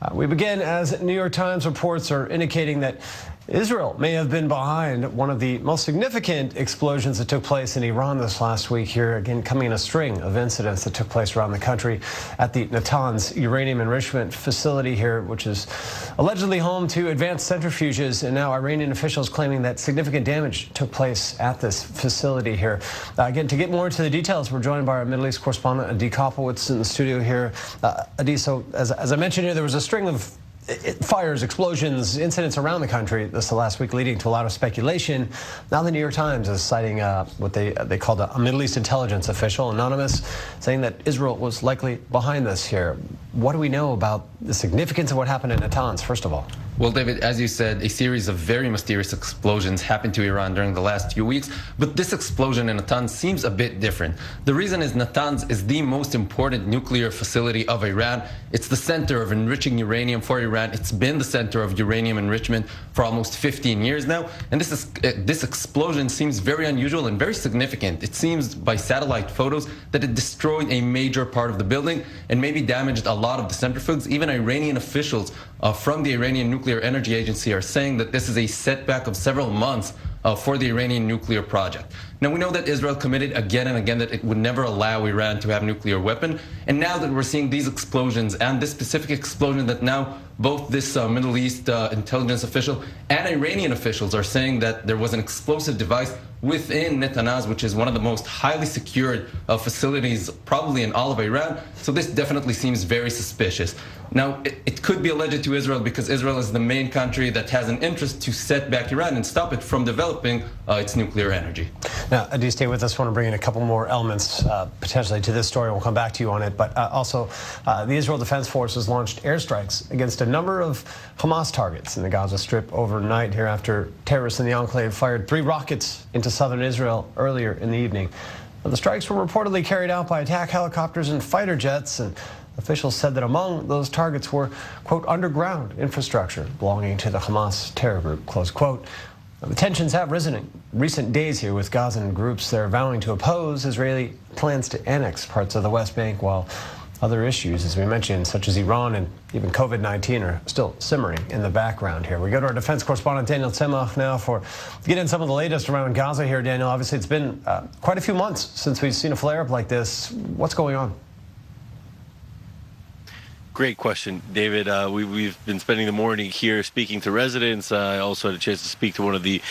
We begin as New York Times reports are indicating that Israel may have been behind one of the most significant explosions that took place in Iran this last week here, again coming in a string of incidents that took place around the country at the Natanz uranium enrichment facility here, which is allegedly home to advanced centrifuges, and now Iranian officials claiming that significant damage took place at this facility here. Again, to get more into the details, we're joined by our Middle East correspondent Adi Kopowitz in the studio here. Adi, so as I mentioned here, there was a string of fires, explosions, incidents around the country this last week, leading to a lot of speculation. Now the New York Times is citing what they called a Middle East intelligence official, anonymous, saying that Israel was likely behind this here. What do we know about the significance of what happened in Natanz, first of all? Well, David, as you said, a series of very mysterious explosions happened to Iran during the last few weeks, but this explosion in Natanz seems a bit different. The reason is Natanz is the most important nuclear facility of Iran. It's the center of enriching uranium for Iran. It's been the center of uranium enrichment for almost 15 years now, and this explosion seems very unusual and very significant. It seems by satellite photos that it destroyed a major part of the building and maybe damaged a lot of the centrifuges. Even Iranian officials from the Iranian Nuclear Energy Agency are saying that this is a setback of several months for the Iranian nuclear project. Now, we know that Israel committed again and again that it would never allow Iran to have a nuclear weapon. And now that we're seeing these explosions and this specific explosion that now both this Middle East intelligence official and Iranian officials are saying that there was an explosive device within Natanz, which is one of the most highly secured facilities probably in all of Iran. So this definitely seems very suspicious. Now, it could be alleged to Israel because Israel is the main country that has an interest to set back Iran and stop it from developing its nuclear energy. Now, Adi, stay with us. I want to bring in a couple more elements potentially to this story. We'll come back to you on it. But also, the Israel Defense Forces launched airstrikes against a number of Hamas targets in the Gaza Strip overnight here after terrorists in the enclave fired 3 rockets into southern Israel earlier in the evening. The strikes were reportedly carried out by attack helicopters and fighter jets, and officials said that among those targets were, quote, underground infrastructure belonging to the Hamas terror group, close quote. The tensions have risen in recent days here, with Gazan groups that are vowing to oppose Israeli plans to annex parts of the West Bank, while other issues, as we mentioned, such as Iran and even COVID-19, are still simmering in the background here. We go to our defense correspondent, Daniel Tzemach, now to get in some of the latest around Gaza here. Daniel, obviously it's been quite a few months since we've seen a flare-up like this. What's going on? Great question, David. We've been spending the morning here speaking to residents. I also had a chance to speak to one of the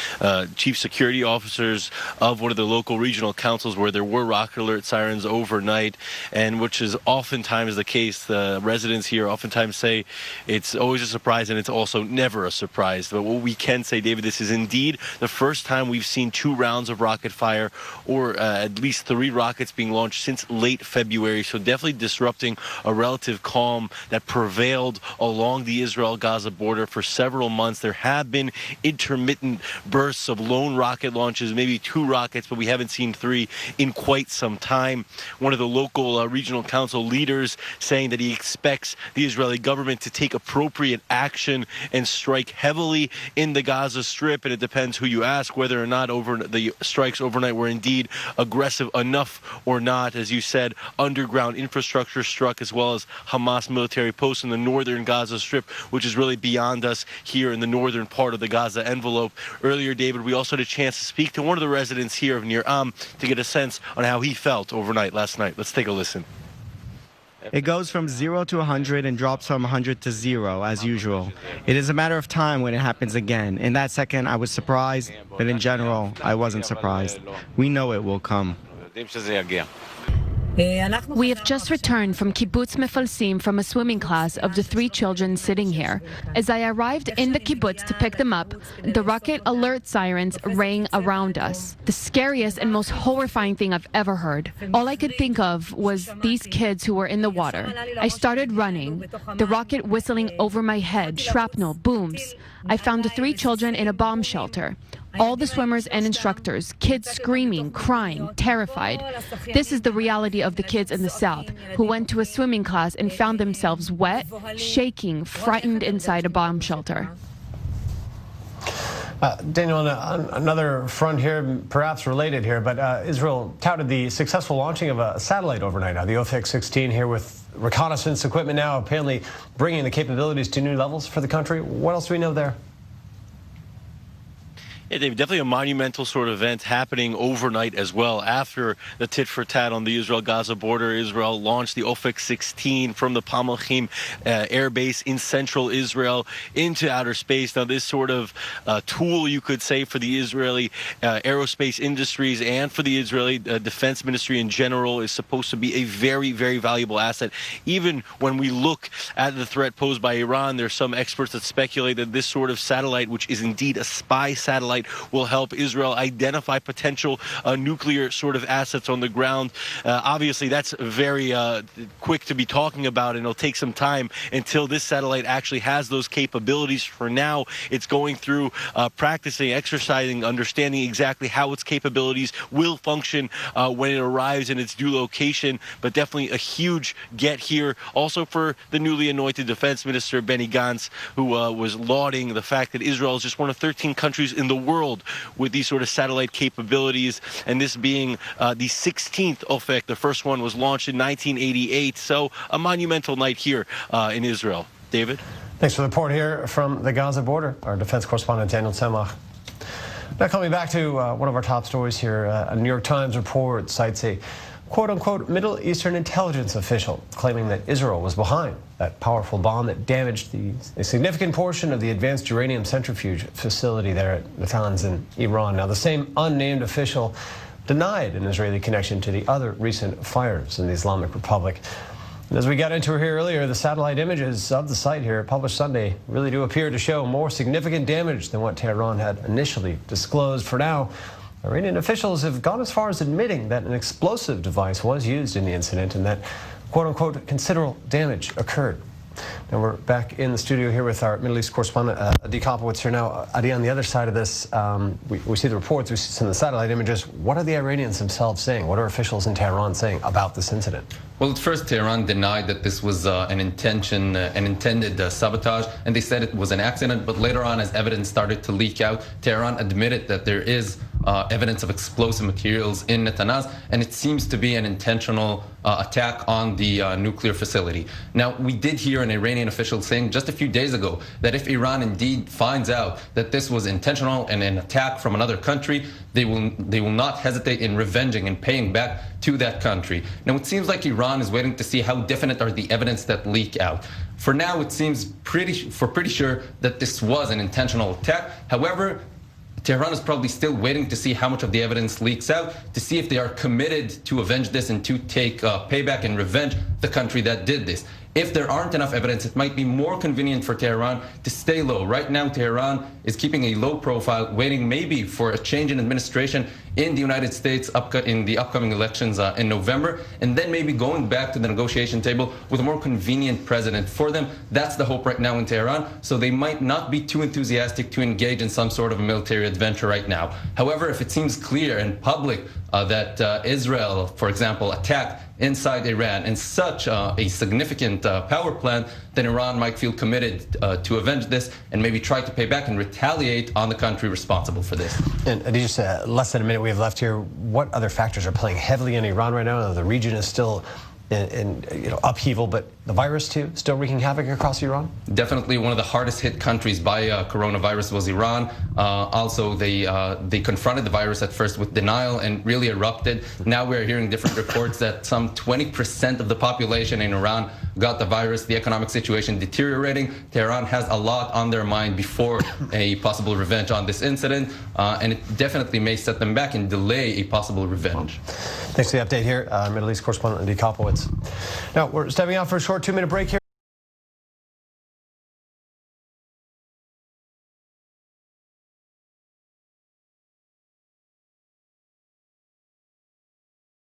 chief security officers of one of the local regional councils where there were rocket alert sirens overnight, and which is oftentimes the case. The residents here oftentimes say it's always a surprise and it's also never a surprise. But what we can say, David, this is indeed the first time we've seen 2 rounds of rocket fire, or at least 3 rockets being launched since late February. So definitely disrupting a relative calm that prevailed along the Israel-Gaza border for several months. There have been intermittent bursts of lone rocket launches, maybe 2 rockets, but we haven't seen 3 in quite some time. One of the local regional council leaders saying that he expects the Israeli government to take appropriate action and strike heavily in the Gaza Strip, and it depends who you ask whether or not the strikes overnight were indeed aggressive enough or not. As you said, underground infrastructure struck, as well as Hamas military posts in the northern Gaza Strip, which is really beyond us here in the northern part of the Gaza envelope. Earlier, David, we also had a chance to speak to one of the residents here of Nir Am to get a sense on how he felt overnight last night. Let's take a listen. It goes from 0 to 100 and drops from 100 to 0, as usual. It is a matter of time when it happens again. In that second, I was surprised, but in general, I wasn't surprised. We know it will come. We have just returned from Kibbutz Mefalsim from a swimming class of the 3 children sitting here. As I arrived in the kibbutz to pick them up, the rocket alert sirens rang around us. The scariest and most horrifying thing I've ever heard. All I could think of was these kids who were in the water. I started running, the rocket whistling over my head, shrapnel, booms. I found the 3 children in a bomb shelter. All the swimmers and instructors, kids screaming, crying, terrified. This is the reality of the kids in the south who went to a swimming class and found themselves wet, shaking, frightened inside a bomb shelter. Daniel, on another front here, perhaps related here, but Israel touted the successful launching of a satellite overnight. Now, the OFX-16 here with reconnaissance equipment now apparently bringing the capabilities to new levels for the country. What else do we know there? Yeah, Dave, definitely a monumental sort of event happening overnight as well. After the tit-for-tat on the Israel-Gaza border, Israel launched the OFX-16 from the Palmachim air base in central Israel into outer space. Now, this sort of tool, you could say, for the Israeli aerospace industries and for the Israeli defense ministry in general is supposed to be a very, very valuable asset. Even when we look at the threat posed by Iran, there's some experts that speculate that this sort of satellite, which is indeed a spy satellite, will help Israel identify potential nuclear sort of assets on the ground. Obviously, that's very quick to be talking about, and it'll take some time until this satellite actually has those capabilities. For now, it's going through practicing, exercising, understanding exactly how its capabilities will function when it arrives in its due location. But definitely a huge get here. Also for the newly anointed defense minister, Benny Gantz, who was lauding the fact that Israel is just one of 13 countries in the world with these sort of satellite capabilities, and this being the 16th OFEC. The first one was launched in 1988, so a monumental night here in Israel. David? Thanks for the report here from the Gaza border. Our defense correspondent, Daniel Tzemach. Now coming back to one of our top stories here, a New York Times report cites a quote-unquote Middle Eastern intelligence official claiming that Israel was behind that powerful bomb that damaged a significant portion of the advanced uranium centrifuge facility there at Natanz in Iran. Now, the same unnamed official denied an Israeli connection to the other recent fires in the Islamic Republic. And as we got into here earlier, the satellite images of the site here published Sunday really do appear to show more significant damage than what Tehran had initially disclosed. For now, Iranian officials have gone as far as admitting that an explosive device was used in the incident and that, quote-unquote, considerable damage occurred. Now we're back in the studio here with our Middle East correspondent, Adi Kopowitz here now. Adi, on the other side of this, we see the reports, we see some of the satellite images. What are the Iranians themselves saying? What are officials in Tehran saying about this incident? Well, at first, Tehran denied that this was an intended sabotage, and they said it was an accident. But later on, as evidence started to leak out, Tehran admitted that there is evidence of explosive materials in Natanz, and it seems to be an intentional attack on the nuclear facility. Now, we did hear an Iranian official saying just a few days ago that if Iran indeed finds out that this was intentional and an attack from another country, they will not hesitate in revenging and paying back to that country. Now, it seems like Iran is waiting to see how definite are the evidence that leak out. For now, it seems pretty sure that this was an intentional attack. However, Tehran is probably still waiting to see how much of the evidence leaks out, to see if they are committed to avenge this and to take payback and revenge the country that did this. If there aren't enough evidence, it might be more convenient for Tehran to stay low. Right now, Tehran is keeping a low profile, waiting maybe for a change in administration in the United States in the upcoming elections in November, and then maybe going back to the negotiation table with a more convenient president for them. That's the hope right now in Tehran, so they might not be too enthusiastic to engage in some sort of a military adventure right now. However, if it seems clear and public that Israel, for example, attacked inside Iran in such a significant power plant, then Iran might feel committed to avenge this and maybe try to pay back and retaliate on the country responsible for this. And just less than a minute we have left here. What other factors are playing heavily in Iran right now? The region is still in upheaval, but the virus too still wreaking havoc across Iran? Definitely one of the hardest hit countries by coronavirus was Iran. Also, they confronted the virus at first with denial and really erupted. Now we're hearing different reports that some 20% of the population in Iran got the virus. The economic situation deteriorating. Tehran has a lot on their mind before a possible revenge on this incident, and it definitely may set them back and delay a possible revenge. Thanks for the update here, Middle East correspondent Adi Kopowitz. Now we're stepping out for a short 2-minute break here.